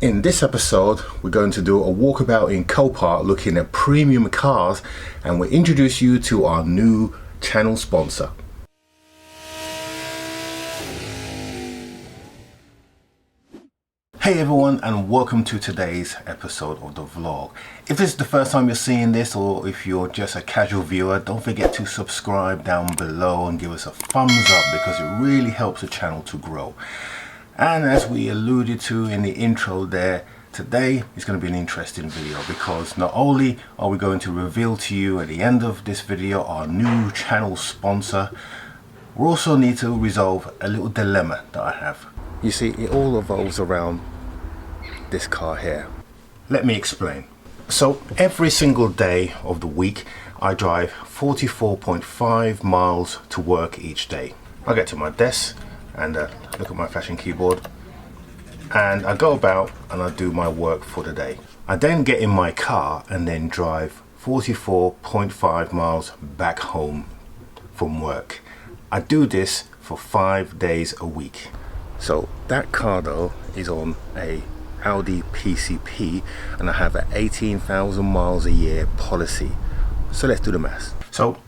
In this episode, we're going to do a walkabout in Copart looking at premium cars, and we'll introduce you to our new channel sponsor. Hey everyone, and welcome to today's episode of the vlog. If this is the first time you're seeing this, or if you're just a casual viewer, don't forget to subscribe down below and give us a thumbs up because it really helps the channel to grow. And as we alluded to in the intro there, today is going to be an interesting video because not only are we going to reveal to you at the end of this video our new channel sponsor, we also need to resolve a little dilemma that I have. You see, it all revolves around this car here. Let me explain. So every single day of the week I drive 44.5 miles to work each day. I get to my desk and look at my flashing keyboard, and I go about and I do my work for the day. I then get in my car and then drive 44.5 miles back home from work. I do this for 5 days a week. So that car though is on a Audi PCP and I have an 18,000 miles a year policy. So let's do the maths. So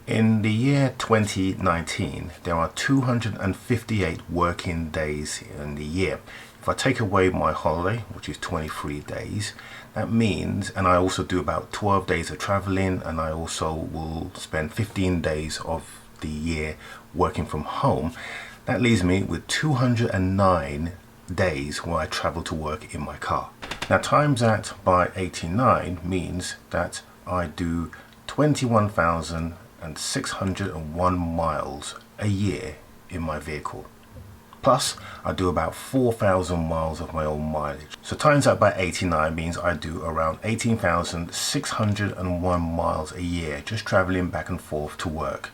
in the year 2019, there are 258 working days in the year. If I take away my holiday, which is 23 days, that means, and I also do about 12 days of traveling, and I also will spend 15 days of the year working from home. That leaves me with 209 days where I travel to work in my car. Now times that by 89 means that I do 21,601 miles a year in my vehicle. Plus I do about 4,000 miles of my own mileage. So times that by 89 means I do around 18,601 miles a year just traveling back and forth to work.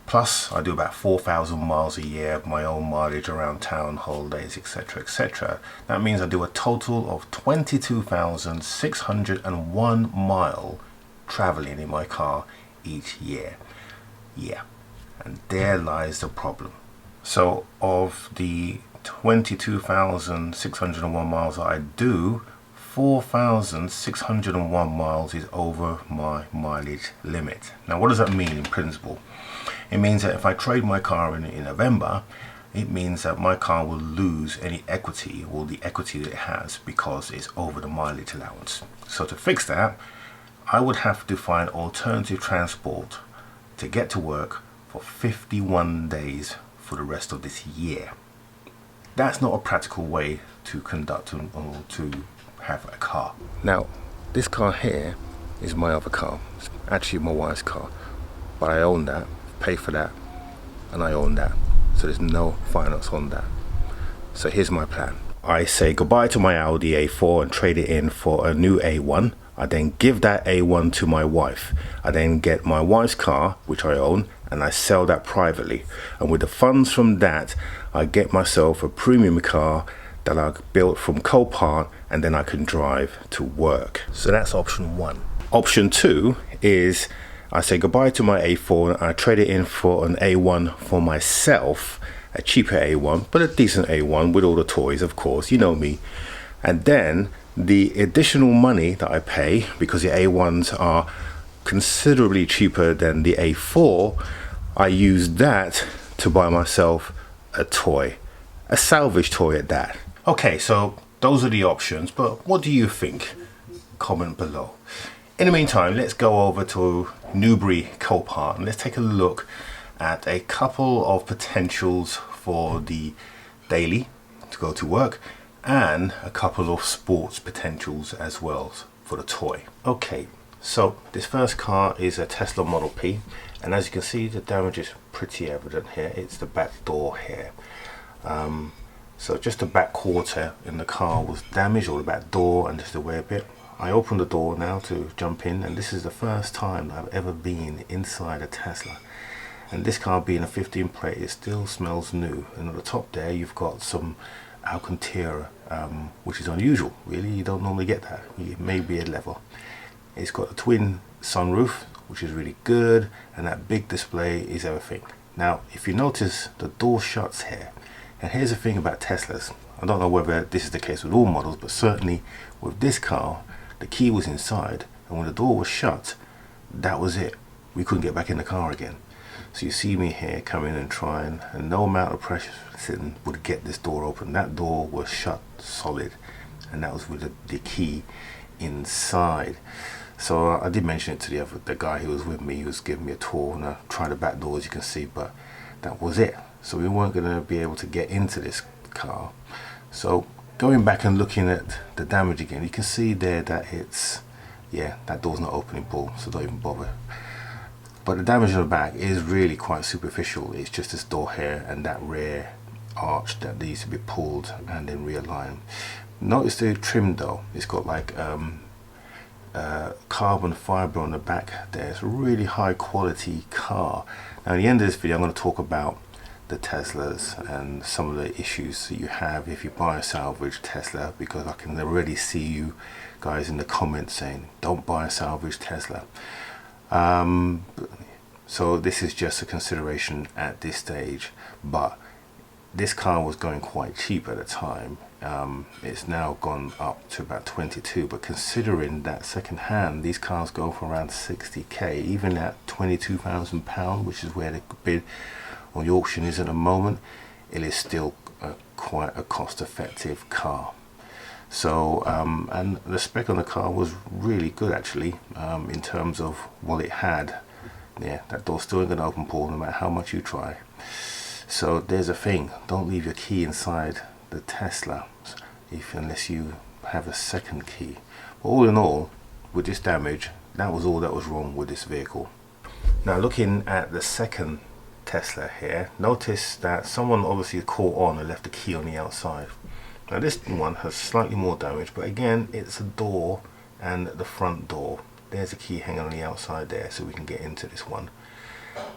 Plus I do about 4,000 miles a year of my own mileage around town, holidays, etc, etc. That means I do a total of 22,601 mile traveling in my car each year. Yeah, and there lies the problem. So of the 22,601 miles that I do, 4,601 miles is over my mileage limit. Now what does that mean in principle? It means that if I trade my car in November, it means that my car will lose any equity, or the equity that it has, because it's over the mileage allowance. So to fix that, I would have to find alternative transport to get to work for 51 days for the rest of this year. That's not a practical way to conduct or to have a car. Now, this car here is my other car. It's actually my wife's car, but I own that, pay for that, and I own that. So there's no finance on that. So here's my plan. I say goodbye to my Audi A4 and trade it in for a new A1. I then give that A1 to my wife. I then get my wife's car, which I own, and I sell that privately. And with the funds from that, I get myself a premium car that I built from Copart, and then I can drive to work. So that's option one. Option two is I say goodbye to my A4 and I trade it in for an A1 for myself, a cheaper A1, but a decent A1 with all the toys, of course, you know me. And then the additional money that I pay, because the A1s are considerably cheaper than the A4, I use that to buy myself a toy, a salvage toy at that. Okay, so those are the options, but what do you think? Comment below. In the meantime, let's go over to Newbury Copart and let's take a look at a couple of potentials for the daily to go to work and a couple of sports potentials as well for the toy. Okay, so this first car is a Tesla Model P, and as you can see the damage is pretty evident here. It's the back door here. So just the back quarter in the car was damaged, or the back door and just the rear bit. I opened the door now to jump in, and this is the first time that I've ever been inside a Tesla. And this car being a 15 plate, it still smells new. And on the top there you've got some Alcantara, which is unusual really. You don't normally get that. It may be a level. It's got a twin sunroof, which is really good, and that big display is everything. Now if you notice, the door shuts here. And here's the thing about Teslas. I don't know whether this is the case with all models, but certainly with this car, the key was inside, and when the door was shut, that was it. We couldn't get back in the car again. So you see me here coming and trying, and no amount of pressure sitting would get this door open. That door was shut solid, and that was with the key inside. So I did mention it to the guy who was with me. He was giving me a tour, and I tried the back door, as you can see, but that was it. So we weren't going to be able to get into this car. So going back and looking at the damage again, you can see there that it's, yeah, that door's not opening, Paul, so don't even bother. But the damage on the back is really quite superficial. It's just this door here and that rear arch that needs to be pulled and then realigned. Notice the trim though. It's got like carbon fiber on the back there. It's a really high quality car. Now at the end of this video, I'm going to talk about the Teslas and some of the issues that you have if you buy a salvage Tesla, because I can already see you guys in the comments saying don't buy a salvage Tesla. So this is just a consideration at this stage, but this car was going quite cheap at the time. It's now gone up to about 22, but considering that second hand, these cars go for around 60k, even at £22,000, which is where the bid on the auction is at the moment, it is still quite a cost-effective car. So and the spec on the car was really good actually, in terms of what it had. Yeah, that door's still going to open, Paul, no matter how much you try. So there's a thing, don't leave your key inside the Tesla unless you have a second key. But all in all, with this damage, that was all that was wrong with this vehicle. Now looking at the second Tesla here, notice that someone obviously caught on and left the key on the outside. Now this one has slightly more damage, but again, it's a door and the front door. There's a key hanging on the outside there, so we can get into this one.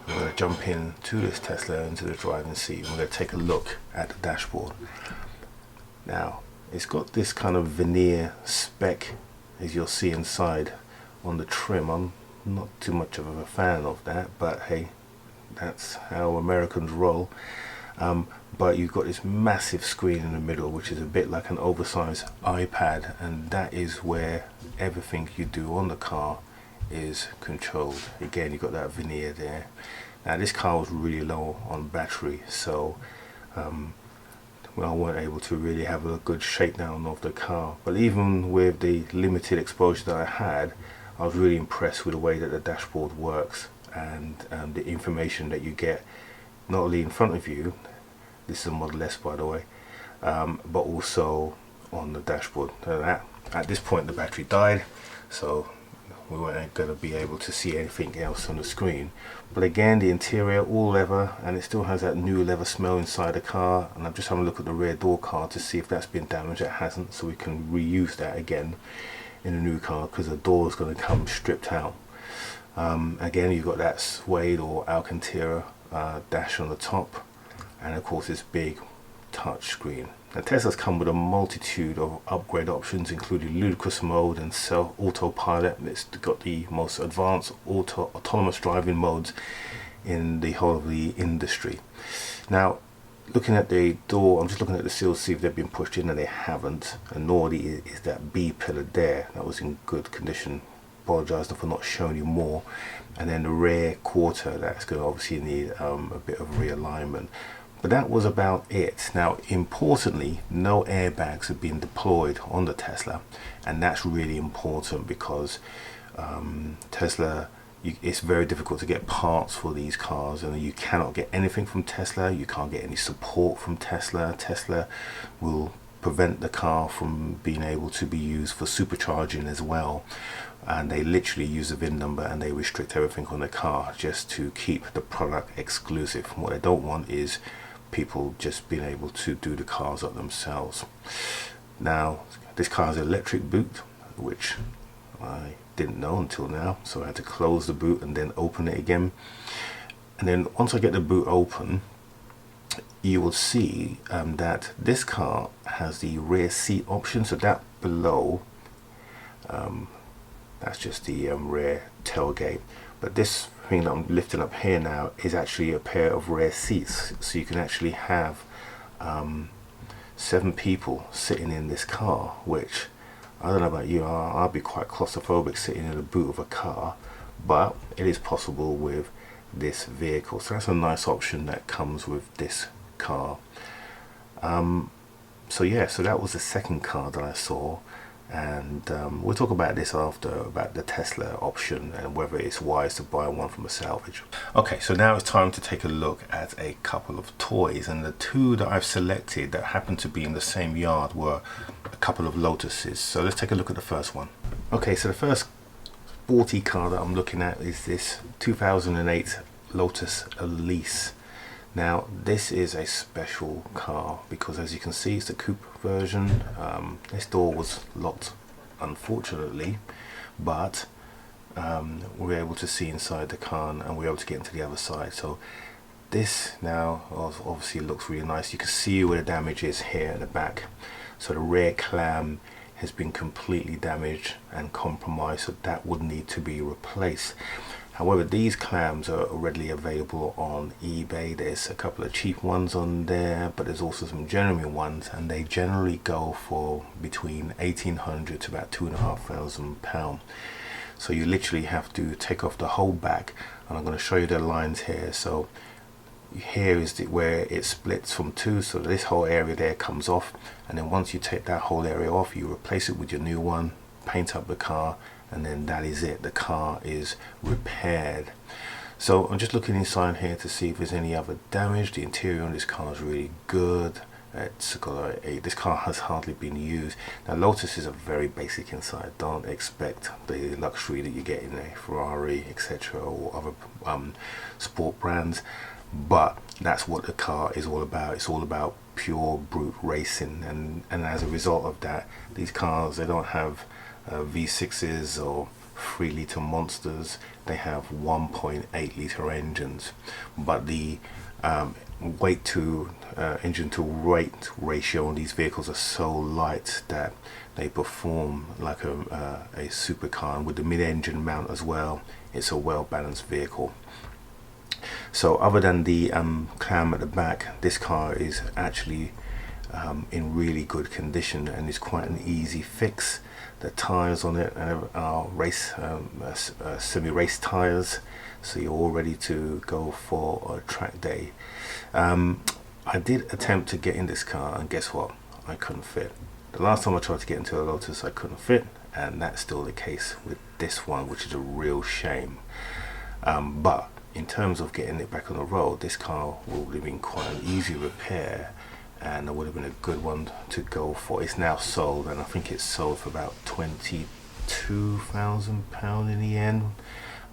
I'm going to jump in to this Tesla, into the driving seat, and we're going to take a look at the dashboard. Now, it's got this kind of veneer speck, as you'll see inside on the trim. I'm not too much of a fan of that, but hey, that's how Americans roll. But you've got this massive screen in the middle, which is a bit like an oversized iPad, and that is where everything you do on the car is controlled. Again, you've got that veneer there. Now this car was really low on battery, so well, I weren't able to really have a good shakedown of the car. But even with the limited exposure that I had, I was really impressed with the way that the dashboard works and the information that you get, not only in front of you, this is a Model S by the way, but also on the dashboard. At this point the battery died, so we weren't going to be able to see anything else on the screen. But again, the interior all leather, and it still has that new leather smell inside the car. And I'm just having a look at the rear door card to see if that's been damaged. It hasn't, so we can reuse that again in a new car, because the door is going to come stripped out. Again, you've got that suede or Alcantara dash on the top, and of course this big touch screen. Now Tesla's come with a multitude of upgrade options, including ludicrous mode and autopilot. It's got the most advanced autonomous driving modes in the whole of the industry. Now looking at the door, I'm just looking at the seals to see if they've been pushed in, and they haven't, and nor is that B pillar there. That was in good condition. Apologise for not showing you more. And then the rear quarter, that's going to obviously need a bit of realignment. But that was about it. Now importantly, no airbags have been deployed on the Tesla, and that's really important because Tesla, it's very difficult to get parts for these cars, and you cannot get anything from Tesla. You can't get any support from Tesla. Tesla will prevent the car from being able to be used for supercharging as well, and they literally use a VIN number and they restrict everything on the car just to keep the product exclusive. What they don't want is people just being able to do the cars up themselves. Now this car has an electric boot, which I didn't know until now, so I had to close the boot and then open it again. And then once I get the boot open, you will see that this car has the rear seat option. So that below, that's just the rear tailgate, but this thing that I'm lifting up here now is actually a pair of rear seats, so you can actually have 7 people sitting in this car, which I don't know about you, I'll be quite claustrophobic sitting in the boot of a car, but it is possible with this vehicle. So that's a nice option that comes with this car. So yeah, so that was the second car that I saw, and we'll talk about this after, about the Tesla option and whether it's wise to buy one from a salvage. Okay, so now it's time to take a look at a couple of toys, and the two that I've selected that happen to be in the same yard were a couple of Lotuses. So let's take a look at the first one. Okay, so the first sporty car that I'm looking at is this 2008 Lotus Elise. Now this is a special car because, as you can see, it's the coupe version. This door was locked, unfortunately, but we're able to see inside the car and we're able to get into the other side. So this now obviously looks really nice. You can see where the damage is here at the back. So the rear clam has been completely damaged and compromised, so that would need to be replaced. However, these clams are readily available on eBay. There's a couple of cheap ones on there, but there's also some genuine ones, and they generally go for between 1,800 to about £2,500. So you literally have to take off the whole back, and I'm going to show you the lines here. So here is where it splits from two, so this whole area there comes off, and then once you take that whole area off, you replace it with your new one, paint up the car, and then that is it. The car is repaired. So I'm just looking inside here to see if there's any other damage. The interior on this car is really good. It's got this car has hardly been used. Now Lotus is a very basic inside. Don't expect the luxury that you get in a Ferrari, etc., or other sport brands, but that's what the car is all about. It's all about pure brute racing, and as a result of that, these cars, they don't have V6s or 3-litre monsters. They have 1.8-litre engines, but the weight to engine to weight ratio on these vehicles are so light that they perform like a supercar, and with the mid-engine mount as well, it's a well-balanced vehicle. So other than the clam at the back, this car is actually in really good condition and is quite an easy fix. The tires on it are semi-race tires, so you're all ready to go for a track day. I did attempt to get in this car, and guess what? I couldn't fit. The last time I tried to get into a Lotus, I couldn't fit, and that's still the case with this one, which is a real shame. But in terms of getting it back on the road, this car would have been quite an easy repair, and it would have been a good one to go for. It's now sold, and I think it's sold for about £22,000 in the end,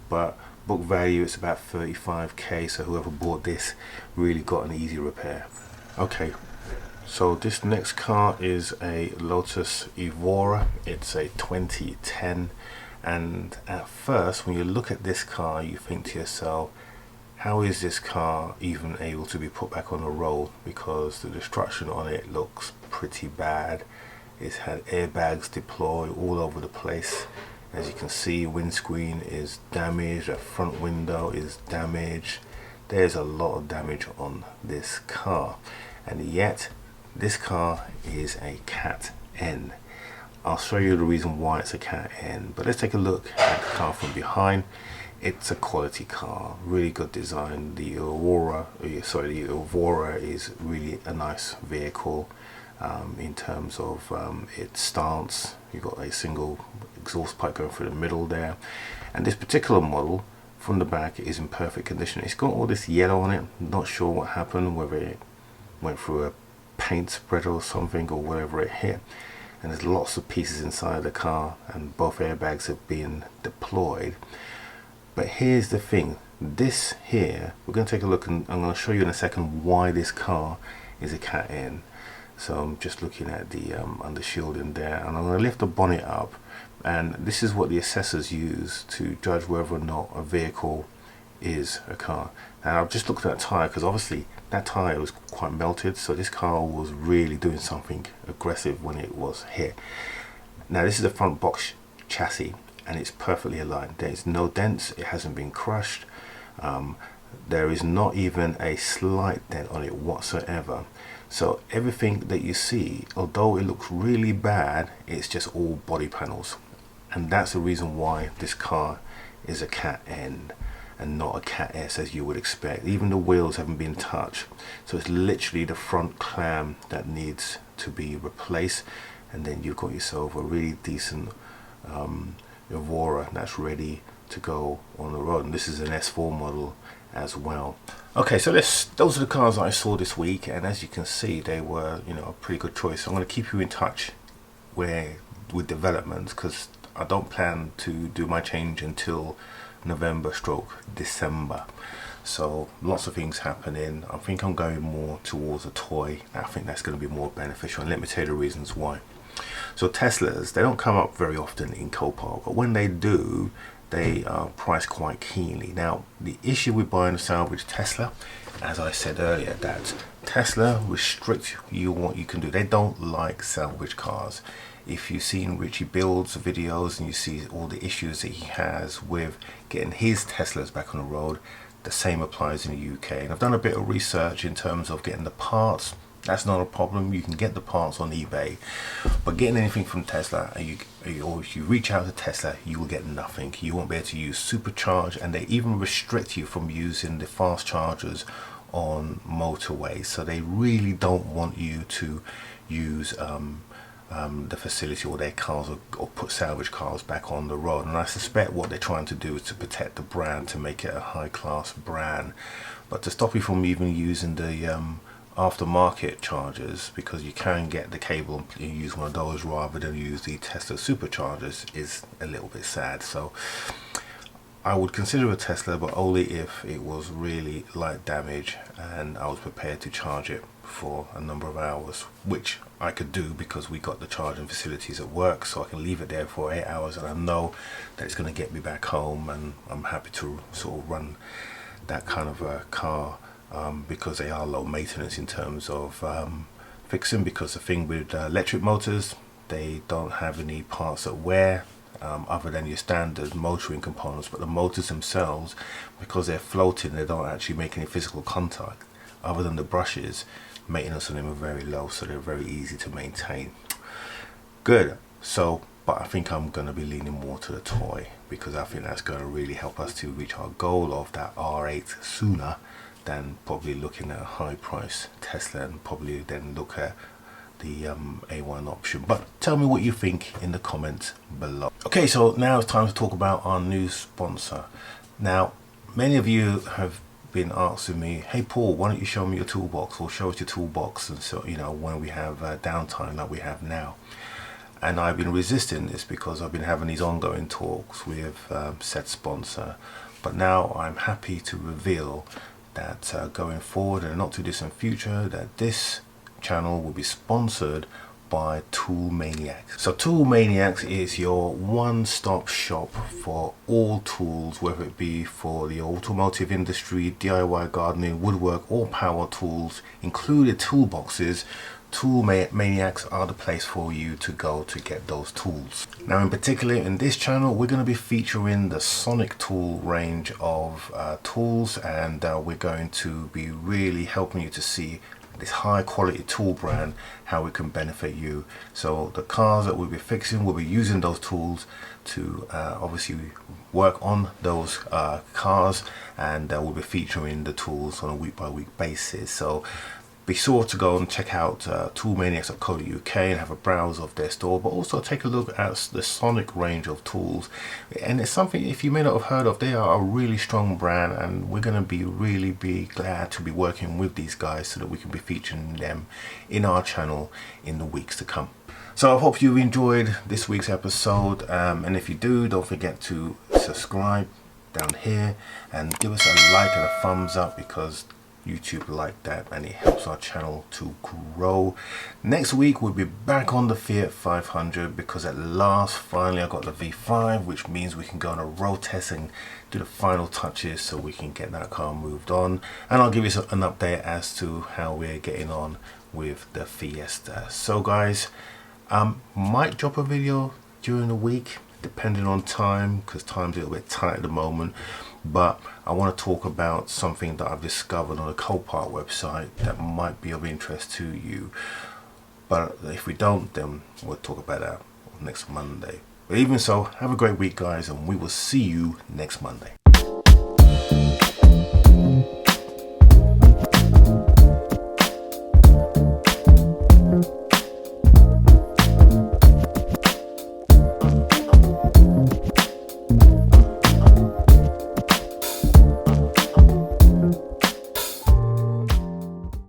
but book value it's about 35k, so whoever bought this really got an easy repair. Okay, so this next car is a Lotus Evora. It's a 2010, and at first when you look at this car, you think to yourself, how is this car even able to be put back on the road, because the destruction on it looks pretty bad. It's had airbags deployed all over the place. As you can see, windscreen is damaged, the front window is damaged. There's a lot of damage on this car, and yet this car is a Cat N. I'll show you the reason why it's a Cat N, but let's take a look at the car from behind. It's a quality car, really good design. The Evora is really a nice vehicle in terms of its stance. You've got a single exhaust pipe going through the middle there, and this particular model from the back is in perfect condition. It's got all this yellow on it. Not sure what happened, whether it went through a paint spreader or something, or whatever it hit. And there's lots of pieces inside the car, and both airbags have been deployed. But here's the thing, this here, we're going to take a look, and I'm going to show you in a second why this car is a Cat N. So I'm just looking at the undershielding there, and I'm going to lift the bonnet up, and this is what the assessors use to judge whether or not a vehicle is a car. And I've just looked at that tyre, because obviously that tyre was quite melted, so this car was really doing something aggressive when it was hit. Now this is the front box chassis, and it's perfectly aligned. There is no dents, it hasn't been crushed, there is not even a slight dent on it whatsoever. So everything that you see, although it looks really bad, it's just all body panels. And that's the reason why this car is a Cat N and not a Cat S as you would expect. Even the wheels haven't been touched. So it's literally the front clam that needs to be replaced. And then you've got yourself a really decent Evora that's ready to go on the road. And this is an S4 model as well. Okay, so those are the cars that I saw this week, and as you can see, they were, you know, a pretty good choice. So I'm going to keep you in touch with developments, because I don't plan to do my change until November/December. So lots of things happening. I think I'm going more towards a toy. I think that's going to be more beneficial, and let me tell you the reasons why. So Teslas, they don't come up very often in Copart, but when they do, they are priced quite keenly. Now, the issue with buying a salvage Tesla, as I said earlier, that Tesla restrict you what you can do. They don't like salvage cars. If you've seen Richie Build's videos and you see all the issues that he has with getting his Teslas back on the road, the same applies in the UK. And I've done a bit of research in terms of getting the parts. That's not a problem. You can get the parts on eBay, but getting anything from Tesla, or if you reach out to Tesla, you will get nothing. You won't be able to use supercharge, and they even restrict you from using the fast chargers on motorways. So they really don't want you to use the facility or their cars, or put salvage cars back on the road. And I suspect what they're trying to do is to protect the brand, to make it a high-class brand, but to stop you from even using the aftermarket chargers, because you can get the cable and use one of those rather than use the Tesla superchargers, is a little bit sad. So I would consider a Tesla, but only if it was really light damage and I was prepared to charge it for a number of hours, which I could do because we got the charging facilities at work, so I can leave it there for 8 hours and I know that it's going to get me back home, and I'm happy to sort of run that kind of a car. Because they are low maintenance in terms of fixing, because the thing with electric motors, they don't have any parts that wear other than your standard motoring components, but the motors themselves, because they're floating, they don't actually make any physical contact other than the brushes. Maintenance on them are very low, so they're very easy to maintain. Good. So, but I think I'm going to be leaning more to the toy, because I think that's going to really help us to reach our goal of that R8 sooner than probably looking at a high price Tesla, and probably then look at the A1 option. But tell me what you think in the comments below. Okay, so now it's time to talk about our new sponsor. Now, many of you have been asking me, hey Paul, why don't you show me your toolbox, or show us your toolbox, and so, you know, when we have downtime like we have now. And I've been resisting this because I've been having these ongoing talks with said sponsor, but now I'm happy to reveal that going forward in a not too distant future, that this channel will be sponsored by Tool Maniacs. So Tool Maniacs is your one-stop shop for all tools, whether it be for the automotive industry, DIY gardening, woodwork, or power tools, included toolboxes. Tool Maniacs are the place for you to go to get those tools. Now, in particular in this channel, we're going to be featuring the Sonic tool range of tools, and we're going to be really helping you to see this high quality tool brand, how it can benefit you. So the cars that we'll be fixing, we'll be using those tools to obviously work on those cars, and we'll be featuring the tools on a week-by-week basis. So be sure to go and check out toolmaniacs.co.uk and have a browse of their store, but also take a look at the Sonic range of tools. And it's something, if you may not have heard of, they are a really strong brand, and we're going to be really glad to be working with these guys so that we can be featuring them in our channel in the weeks to come. So I hope you enjoyed this week's episode, and if you do, don't forget to subscribe down here and give us a like and a thumbs up, because YouTube like that and it helps our channel to grow. Next week we'll be back on the Fiat 500, because at last finally I got the V5, which means we can go on a road test and do the final touches so we can get that car moved on, and I'll give you an update as to how we're getting on with the Fiesta. So guys, might drop a video during the week, depending on time, because time's a little bit tight at the moment. But I want to talk about something that I've discovered on the Copart website that might be of interest to you. But if we don't, then we'll talk about that next Monday. But even so, have a great week, guys, and we will see you next Monday.